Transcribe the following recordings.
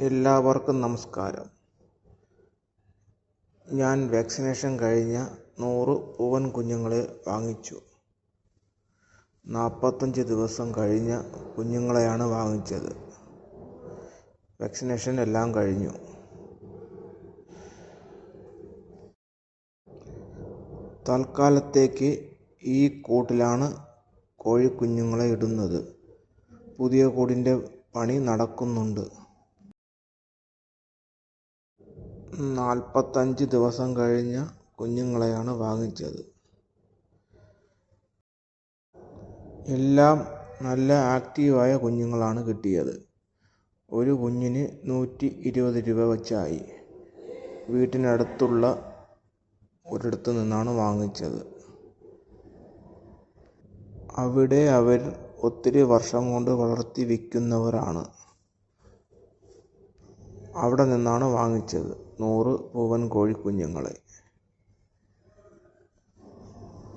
എല്ലാവർക്കും നമസ്കാരം. ഞാൻ വാക്സിനേഷൻ കഴിഞ്ഞ 100 പൂവൻ കുഞ്ഞുങ്ങളെ വാങ്ങിച്ചു. 45 ദിവസം കഴിഞ്ഞ കുഞ്ഞുങ്ങളെയാണ് വാങ്ങിച്ചത്. വാക്സിനേഷൻ എല്ലാം കഴിഞ്ഞു. തൽക്കാലത്തേക്ക് ഈ കൂട്ടിലാണ് കോഴിക്കുഞ്ഞുങ്ങളെ ഇടുന്നത്. പുതിയ കൂടിൻ്റെ പണി നടക്കുന്നുണ്ട്. 45 ദിവസം കഴിഞ്ഞ കുഞ്ഞുങ്ങളെയാണ് വാങ്ങിച്ചത്. എല്ലാം നല്ല ആക്റ്റീവായ കുഞ്ഞുങ്ങളാണ് കിട്ടിയത്. ഒരു കുഞ്ഞിന് 120 രൂപ വച്ചായി. വീട്ടിനടുത്തുള്ള ഒരിടത്തു നിന്നാണ് വാങ്ങിച്ചത്. അവിടെ അവർ ഒത്തിരി വർഷം കൊണ്ട് വളർത്തി വിൽക്കുന്നവരാണ്. അവിടെ നിന്നാണ് വാങ്ങിച്ചത് 100 പൂവൻ കോഴിക്കുഞ്ഞുങ്ങളെ.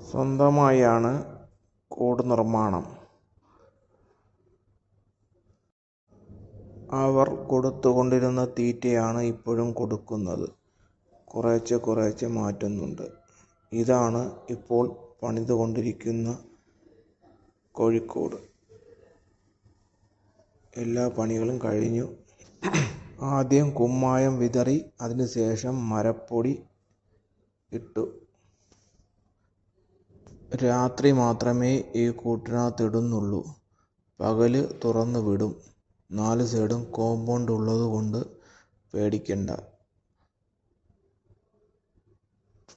സ്വന്തമായാണ് കൂട് നിർമ്മാണം. അവർ കൊടുത്തുകൊണ്ടിരുന്ന തീറ്റയാണ് ഇപ്പോഴും കൊടുക്കുന്നത്. കുറേശ്ശെ മാറ്റുന്നുണ്ട്. ഇതാണ് ഇപ്പോൾ പണിതുകൊണ്ടിരിക്കുന്ന കോഴിക്കൂട്. എല്ലാ പണികളും കഴിഞ്ഞു. ആദ്യം കുമ്മായം വിതറി, അതിനുശേഷം മരപ്പൊടി ഇട്ടു. രാത്രി മാത്രമേ ഈ കൂട്ടിനകത്തിടുന്നുള്ളൂ. പകല് തുറന്നു വിടും. 4 സൈഡും കോമ്പൗണ്ട് ഉള്ളതുകൊണ്ട് പേടിക്കണ്ട.